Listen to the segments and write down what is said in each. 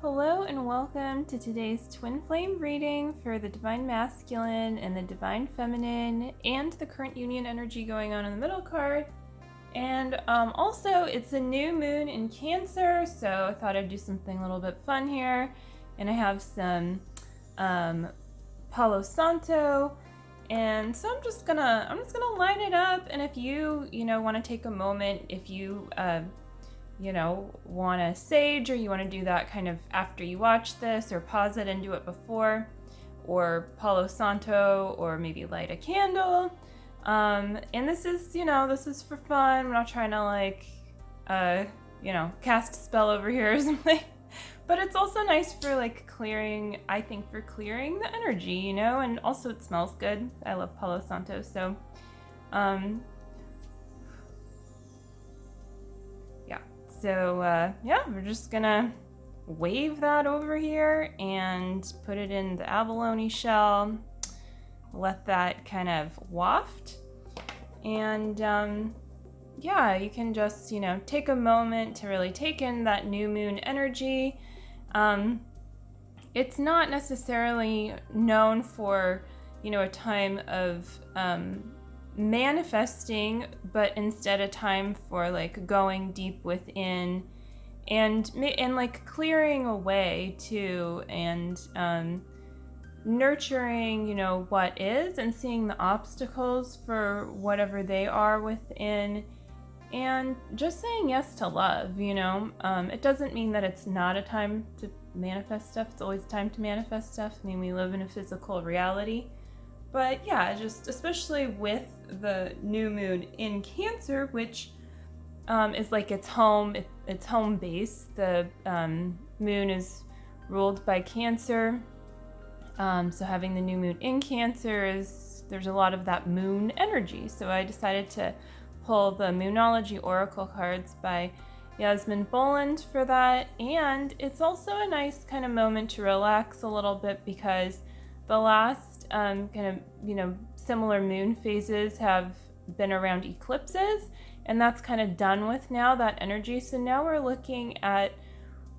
Hello and welcome to today's twin flame reading for the Divine Masculine and the Divine Feminine and the current union energy going on in the middle card. And also it's a new moon in Cancer, so I thought I'd do something a little bit fun here. And I have some Palo Santo, and so I'm just gonna line it up. And if you want to take a moment, if you want to sage, or you want to do that kind of after you watch this, or pause it and do it before, or Palo Santo, or maybe light a candle. And this is for fun. I'm not trying to cast a spell over here or something. But it's also nice for clearing, I think, for clearing the energy, and also it smells good. I love Palo Santo, so we're just gonna wave that over here and put it in the abalone shell. Let that kind of waft. And you can just, take a moment to really take in that new moon energy. It's not necessarily known for, a time of manifesting, but instead a time for going deep within and clearing away too, and nurturing what is, and seeing the obstacles for whatever they are within, and just saying yes to love. It doesn't mean that it's not a time to manifest stuff. It's always time to manifest stuff. I mean, we live in a physical reality. But yeah, just especially with the new moon in Cancer, which is its home base. The moon is ruled by Cancer. So having the new moon in Cancer there's a lot of that moon energy. So I decided to pull the Moonology Oracle cards by Yasmin Boland for that. And it's also a nice kind of moment to relax a little bit, because the last similar moon phases have been around eclipses, and that's kind of done with now, that energy. So now we're looking at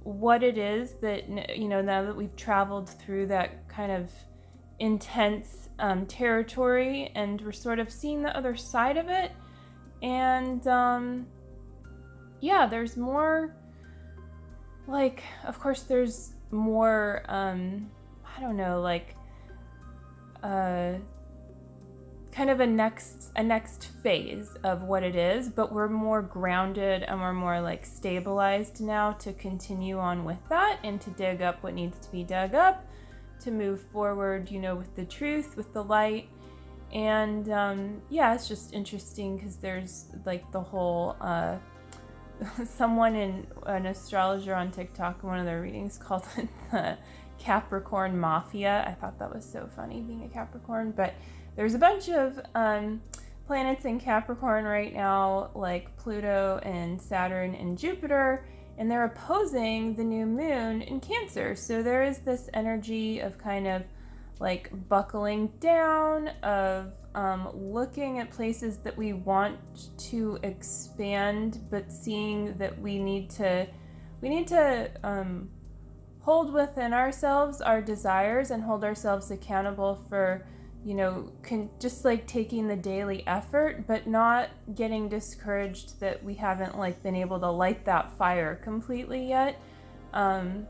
what it is that, now that we've traveled through that kind of intense territory, and we're sort of seeing the other side of it. And there's more, of course there's more, kind of a next phase of what it is, but we're more grounded and we're more stabilized now to continue on with that, and to dig up what needs to be dug up, to move forward, with the truth, with the light. And it's just interesting because there's the whole someone an astrologer on TikTok in one of their readings called it the Capricorn Mafia. I thought that was so funny, being a Capricorn. But there's a bunch of planets in Capricorn right now, like Pluto and Saturn and Jupiter, and they're opposing the new moon in Cancer. So there is this energy of kind of buckling down, of looking at places that we want to expand, but seeing that we need to hold within ourselves our desires, and hold ourselves accountable for just taking the daily effort, but not getting discouraged that we haven't been able to light that fire completely yet. There's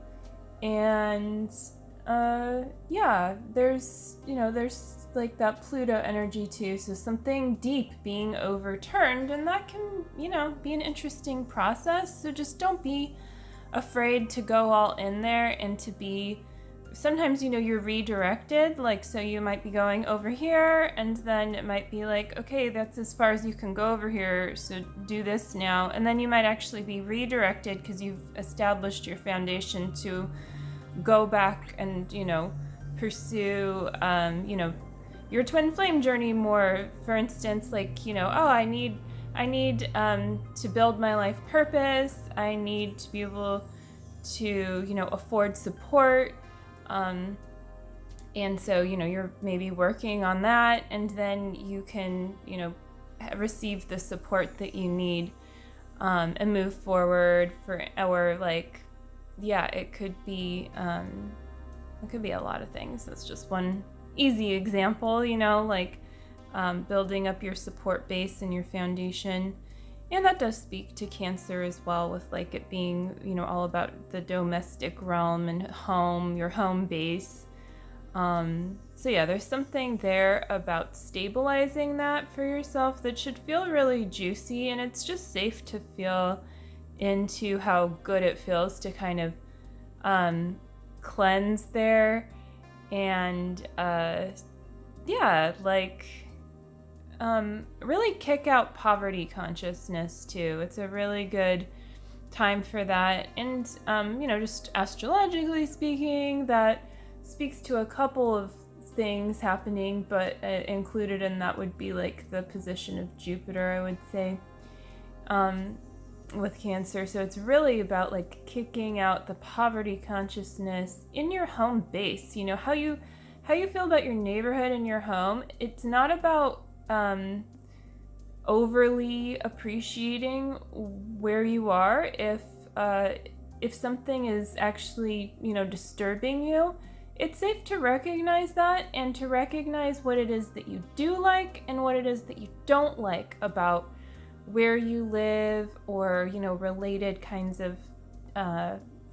that Pluto energy too, so something deep being overturned, and that can be an interesting process. So just don't be afraid to go all in there, and to be, sometimes you're redirected, so you might be going over here, and then it might be okay, that's as far as you can go over here, so do this now. And then you might actually be redirected because you've established your foundation to go back and pursue your twin flame journey more. For instance, I need to build my life purpose. I need to be able to, afford support. And so, you're maybe working on that, and then you can, receive the support that you need, and move forward for our yeah, it could be a lot of things. That's just one easy example, like building up your support base and your foundation. And that does speak to Cancer as well, with like it being, all about the domestic realm and home, your home base. So yeah, there's something there about stabilizing that for yourself that should feel really juicy, and it's just safe to feel into how good it feels to kind of cleanse there and really kick out poverty consciousness too. It's a really good time for that. And just astrologically speaking, that speaks to a couple of things happening, but included in that would be like the position of Jupiter, I would say, with Cancer. So it's really about like kicking out the poverty consciousness in your home base. How you feel about your neighborhood and your home. It's not about overly appreciating where you are. If something is actually disturbing you, it's safe to recognize that and to recognize what it is that you do like and what it is that you don't like about where you live, or related kinds of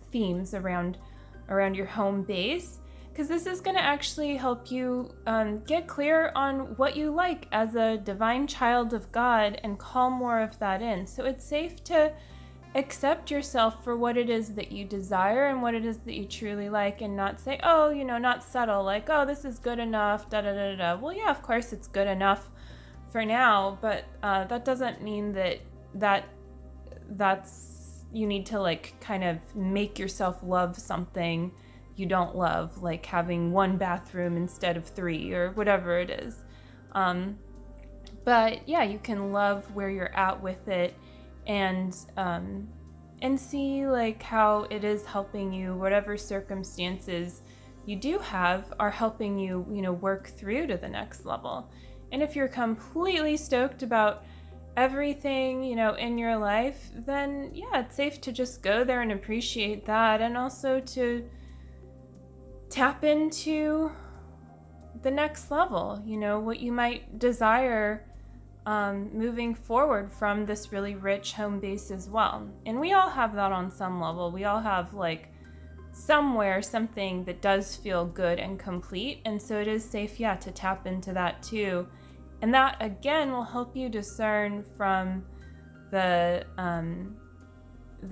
themes around your home base, because this is going to actually help you get clear on what you like as a divine child of God and call more of that in. So it's safe to accept yourself for what it is that you desire and what it is that you truly like, and not say, oh, not settle, like, oh, this is good enough, da da da da. Well, yeah, of course it's good enough for now, but that doesn't mean that's you need to like kind of make yourself love something you don't love, like having one bathroom instead of 3 or whatever it is. But yeah, you can love where you're at with it, and see like how it is helping you. Whatever circumstances you do have are helping you, work through to the next level. And if you're completely stoked about everything, in your life, then yeah, it's safe to just go there and appreciate that, and also to tap into the next level, what you might desire moving forward from this really rich home base as well. And we all have that on some level. We all have like somewhere something that does feel good and complete, and so it is safe, yeah, to tap into that too. And that again will help you discern from the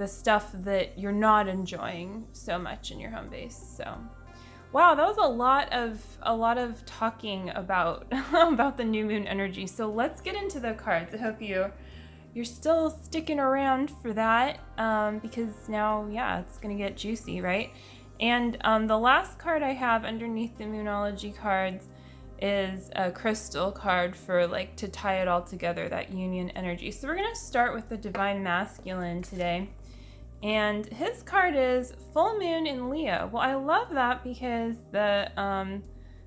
stuff that you're not enjoying so much in your home base. So wow, that was a lot of talking about about the new moon energy. So let's get into the cards. I hope you're still sticking around for that, because now, yeah, it's gonna get juicy, right? And the last card I have underneath the Moonology cards is a crystal card for like to tie it all together, that union energy. So we're gonna start with the Divine Masculine today. And his card is Full Moon in Leo. Well, I love that because the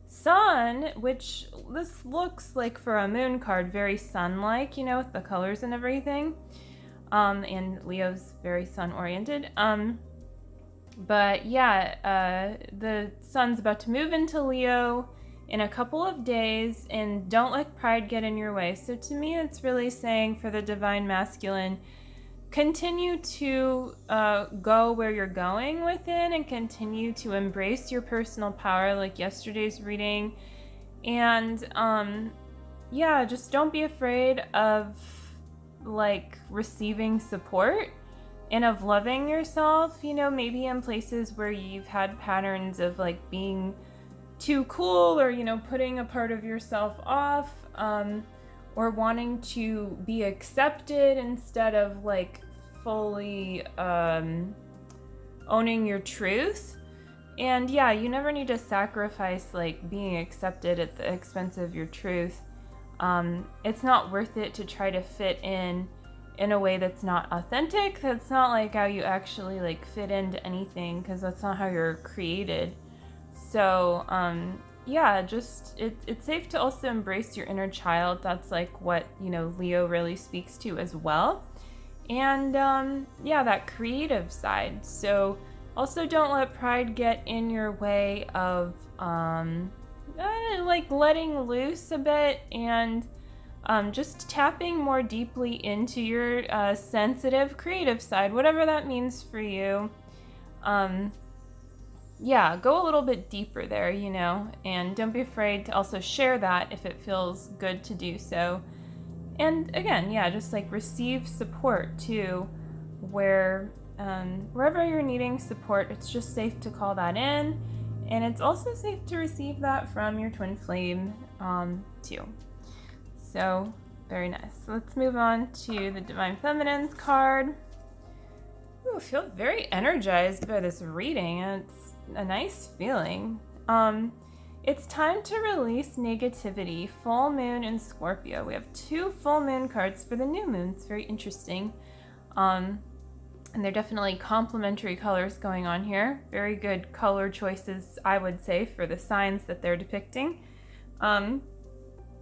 sun, which this looks like for a moon card, very sun-like, with the colors and everything. And Leo's very sun-oriented. But yeah, the sun's about to move into Leo in a couple of days, and don't let pride get in your way. So to me, it's really saying for the Divine Masculine, continue to go where you're going within, and continue to embrace your personal power, like yesterday's reading. And yeah, just don't be afraid of like receiving support and of loving yourself, maybe in places where you've had patterns of like being too cool, or putting a part of yourself off, or wanting to be accepted instead of like fully owning your truth. And yeah, you never need to sacrifice like being accepted at the expense of your truth. It's not worth it to try to fit in a way that's not authentic. That's not like how you actually like fit into anything, because that's not how you're created. So yeah, just it's safe to also embrace your inner child. That's like what Leo really speaks to as well. And yeah, that creative side. So Also, don't let pride get in your way of like letting loose a bit and just tapping more deeply into your sensitive, creative side, whatever that means for you. Yeah, go a little bit deeper there, and don't be afraid to also share that if it feels good to do so. And again, yeah, just like receive support too, wherever you're needing support, it's just safe to call that in. And it's also safe to receive that from your twin flame too. So, very nice. So let's move on to the Divine Feminine's card. Ooh, I feel very energized by this reading. It's a nice feeling. It's time to release negativity. Full moon in Scorpio. We have 2 full moon cards for the new moon. It's very interesting. And they're definitely complementary colors going on here. Very good color choices, I would say, for the signs that they're depicting.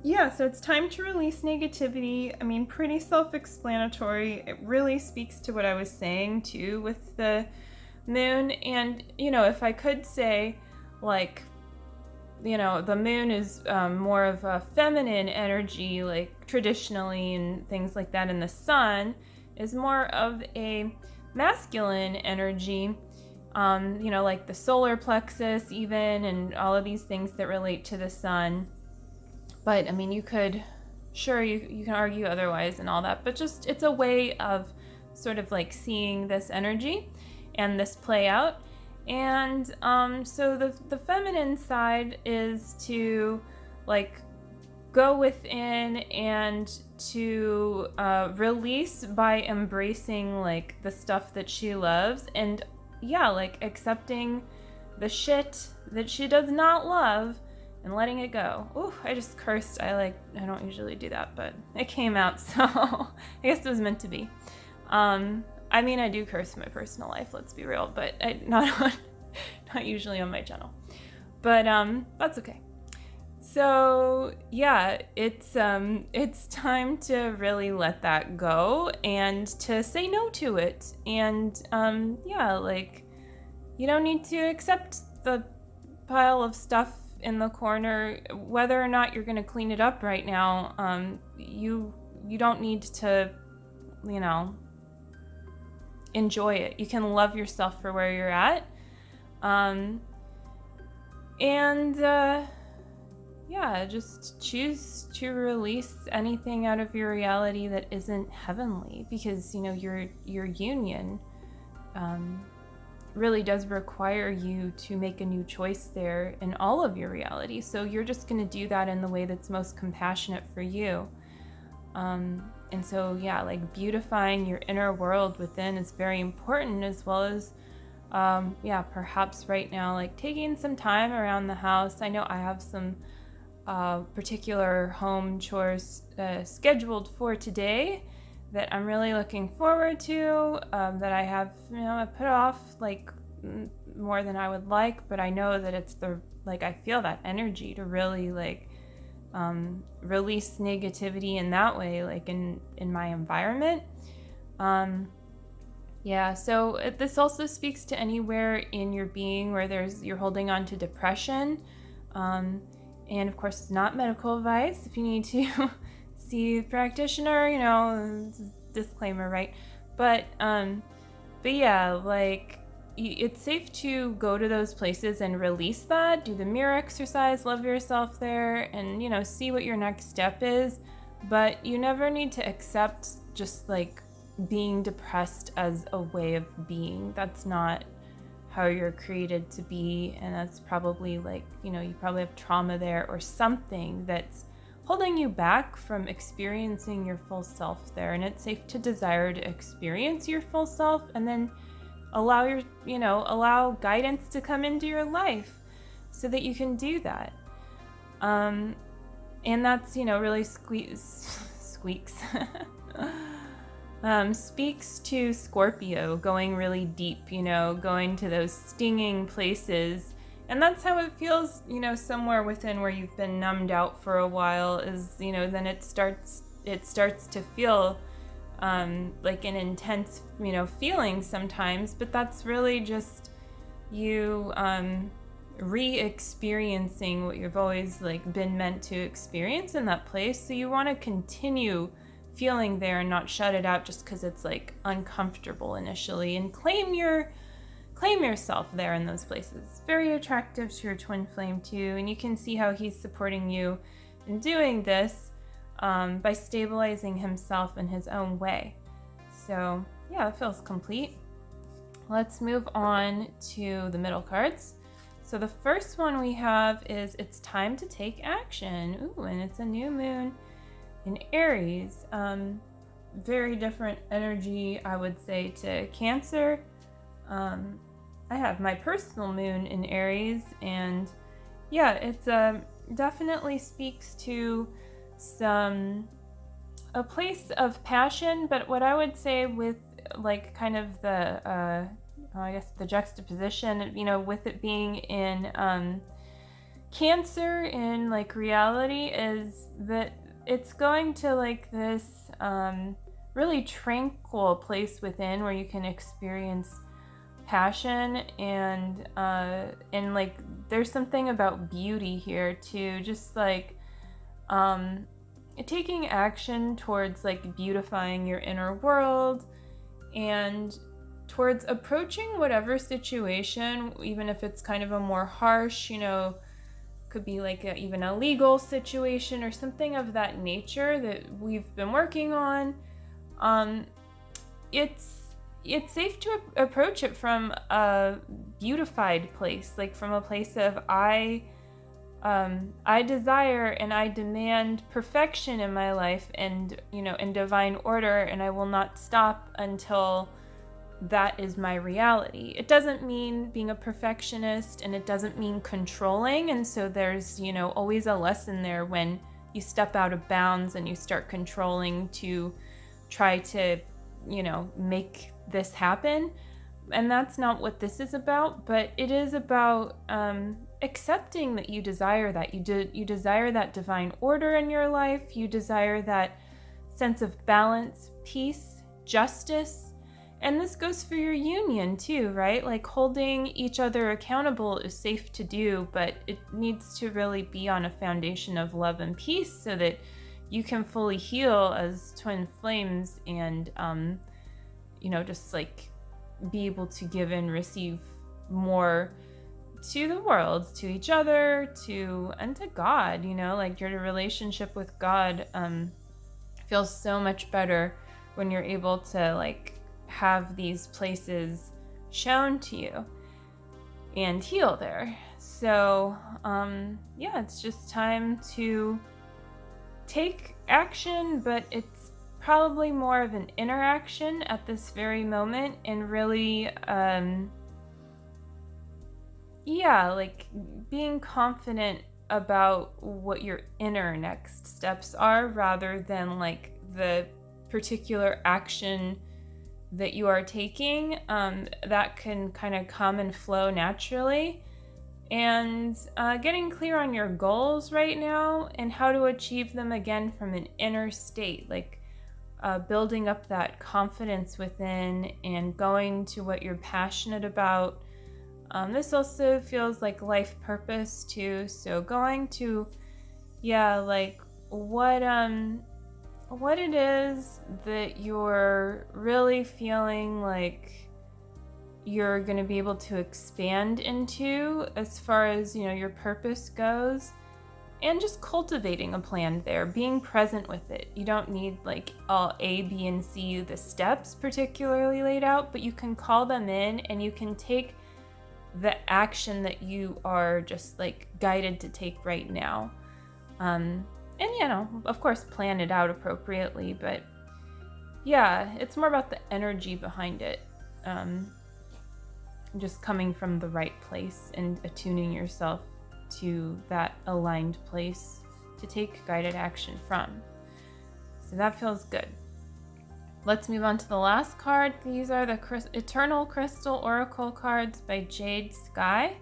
Yeah, so it's time to release negativity. I mean, pretty self-explanatory. It really speaks to what I was saying, too, with the moon. And, if I could say, like, the moon is more of a feminine energy, like, traditionally, and things like that, and the sun is more of a masculine energy, like the solar plexus, even, and all of these things that relate to the sun. But, I mean, you can argue otherwise and all that, but just it's a way of sort of like seeing this energy and this play out. And so the feminine side is to like go within and to release by embracing like the stuff that she loves, and yeah, like accepting the shit that she does not love and letting it go. Ooh, I just cursed. I don't usually do that, but it came out, so I guess it was meant to be. I mean, I do curse in my personal life, let's be real, but not usually on my channel. But that's okay. So yeah, it's time to really let that go and to say no to it. And yeah, like you don't need to accept the pile of stuff in the corner, whether or not you're going to clean it up right now. You don't need to, enjoy it. You can love yourself for where you're at. Yeah, just choose to release anything out of your reality that isn't heavenly, because your union really does require you to make a new choice there in all of your reality. So you're just going to do that in the way that's most compassionate for you. And so yeah, like beautifying your inner world within is very important, as well as perhaps right now, like taking some time around the house. I know I have some particular home chores scheduled for today that I'm really looking forward to, that I have, I put off like more than I would like, but I know that it's I feel that energy to really release negativity in that way, like in my environment. Yeah, so this also speaks to anywhere in your being where you're holding on to depression. And of course, it's not medical advice. If you need to see a practitioner, disclaimer, right? But yeah, like it's safe to go to those places and release that. Do the mirror exercise, love yourself there, and see what your next step is. But you never need to accept just like being depressed as a way of being. That's not how you're created to be, and that's probably you probably have trauma there or something that's holding you back from experiencing your full self there. And it's safe to desire to experience your full self, and then allow guidance to come into your life so that you can do that. And that's really squeaks speaks to Scorpio going really deep, going to those stinging places. And that's how it feels, somewhere within where you've been numbed out for a while is, then it starts to feel like an intense, feeling sometimes. But that's really just you re-experiencing what you've always like been meant to experience in that place. So you want to continue feeling there and not shut it out just because it's like uncomfortable initially, and claim yourself there in those places. Very attractive to your twin flame too, and you can see how he's supporting you in doing this by stabilizing himself in his own way. So yeah, it feels complete. Let's move on to the middle cards. So the first one we have is It's Time to Take Action. Ooh, and it's a new moon in Aries. Very different energy, I would say, to Cancer. I have my personal moon in Aries, and yeah, it's definitely speaks to a place of passion, but what I would say with like kind of the I guess the juxtaposition, with it being in Cancer in like reality, is that it's going to like this really tranquil place within where you can experience passion, and like there's something about beauty here too, just like taking action towards like beautifying your inner world and towards approaching whatever situation, even if it's kind of a more harsh, could be like even a legal situation or something of that nature that we've been working on. It's safe to approach it from a beautified place, like from a place of I desire and I demand perfection in my life, and in divine order, and I will not stop until that is my reality. It doesn't mean being a perfectionist, and it doesn't mean controlling, and so there's always a lesson there when you step out of bounds and you start controlling to try to make this happen. And that's not what this is about, but it is about accepting that you desire that. You desire that divine order in your life. You desire that sense of balance, peace, justice. And this goes for your union too, right? Like holding each other accountable is safe to do, but it needs to really be on a foundation of love and peace so that you can fully heal as twin flames and, just like be able to give and receive more to the world, to each other, and to God. Like your relationship with God feels so much better when you're able to like have these places shown to you and heal there. So it's just time to take action, but it's probably more of an interaction at this very moment, and really like being confident about what your inner next steps are, rather than like the particular action that you are taking. That can kind of come and flow naturally, and getting clear on your goals right now and how to achieve them again from an inner state, like building up that confidence within and going to what you're passionate about. This also feels like life purpose too, so going to like what it is that you're really feeling like you're going to be able to expand into as far as your purpose goes, and just cultivating a plan there, being present with it. You don't need like all A, B, and C, the steps particularly laid out, but you can call them in and you can take the action that you are just like guided to take right now. And of course plan it out appropriately, but it's more about the energy behind it. Just coming from the right place and attuning yourself to that aligned place to take guided action from. So that feels good. Let's move on to the last card. These are the Eternal Crystal Oracle cards by Jade Sky.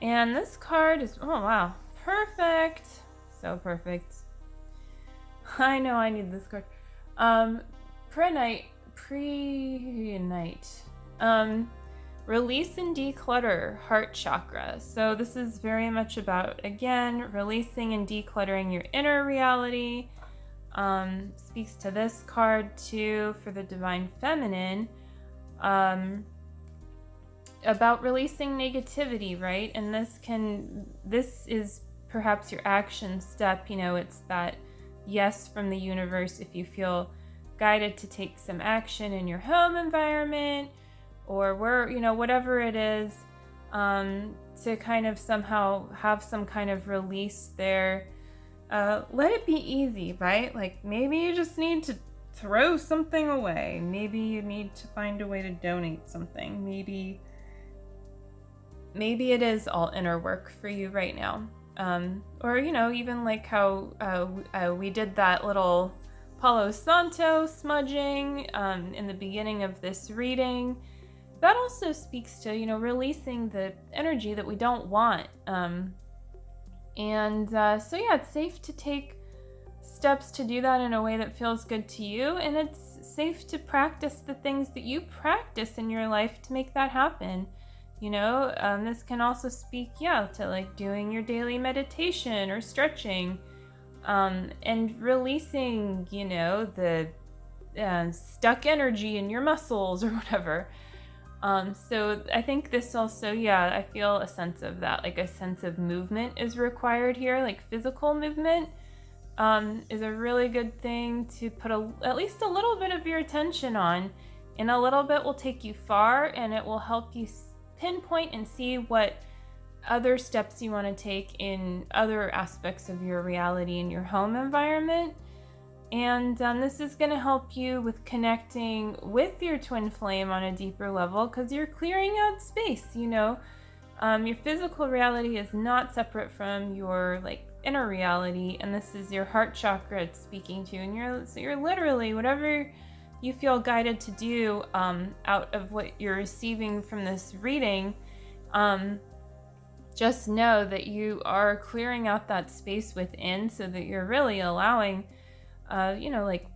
And this card is, oh wow, perfect. So perfect. I know I need this card. Pre-night. Release and declutter, heart chakra. So this is very much about, again, releasing and decluttering your inner reality. Speaks to this card too for the divine feminine. About releasing negativity, right? And this is perhaps your action step. It's that yes from the universe if you feel guided to take some action in your home environment, or whatever it is, to kind of somehow have some kind of release there. Let it be easy, right? Like maybe you just need to throw something away. Maybe you need to find a way to donate something. Maybe it is all inner work for you right now. Or, even like how we did that little Palo Santo smudging in the beginning of this reading. That also speaks to, releasing the energy that we don't want. So it's safe to take steps to do that in a way that feels good to you. And it's safe to practice the things that you practice in your life to make that happen. This can also speak, to like doing your daily meditation or stretching, and releasing, the stuck energy in your muscles or whatever. So I think this also, I feel a sense of that, like a sense of movement is required here, like physical movement is a really good thing to put at least a little bit of your attention on, and a little bit will take you far, and it will help you pinpoint and see what other steps you want to take in other aspects of your reality in your home environment. And this is going to help you with connecting with your twin flame on a deeper level, because you're clearing out space. Your physical reality is not separate from your inner reality, and this is your heart chakra it's speaking to. And you're literally, whatever you feel guided to do out of what you're receiving from this reading, just know that you are clearing out that space within, so that you're really allowing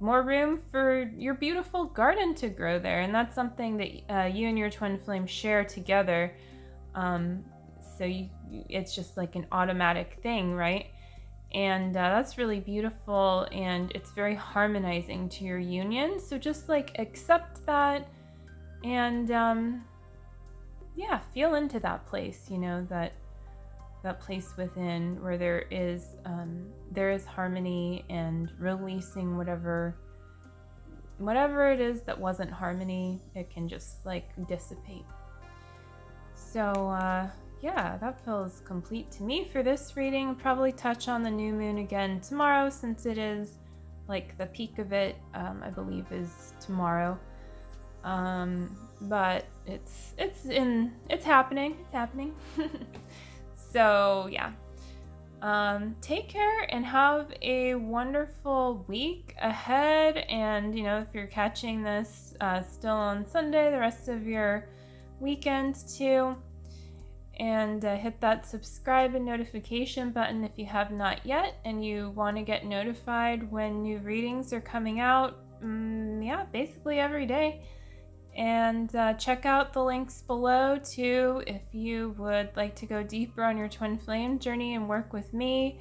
more room for your beautiful garden to grow there. And that's something that you and your twin flame share together. It's just like an automatic thing, right? And that's really beautiful, and it's very harmonizing to your union. So just accept that, and feel into that place, that place within where there is harmony, and releasing whatever it is that wasn't harmony. It can just dissipate. So that feels complete to me for this reading. Probably touch on the new moon again tomorrow, since it is the peak of it, I believe, is tomorrow. But it's happening. So take care and have a wonderful week ahead. And if you're catching this still on Sunday, the rest of your weekend too. And hit that subscribe and notification button if you have not yet, and you want to get notified when new readings are coming out. Basically every day. And check out the links below too if you would like to go deeper on your twin flame journey and work with me.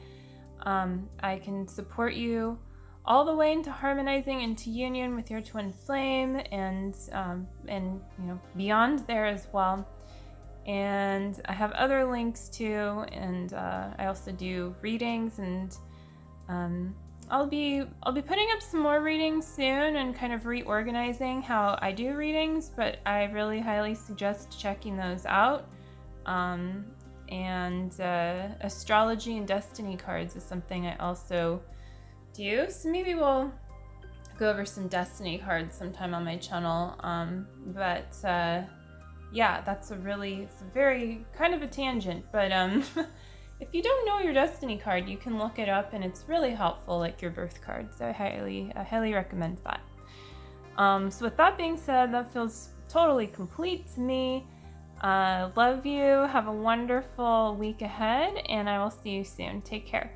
I can support you all the way into harmonizing into union with your twin flame, and beyond there as well. And I have other links too, and I also do readings, and I'll be putting up some more readings soon, and kind of reorganizing how I do readings, but I really highly suggest checking those out. And astrology and destiny cards is something I also do, so maybe we'll go over some destiny cards sometime on my channel. That's it's a very kind of a tangent, but if you don't know your destiny card, you can look it up, and it's really helpful, like your birth card. So I highly recommend that. So with that being said, that feels totally complete to me. Love you. Have a wonderful week ahead, and I will see you soon. Take care.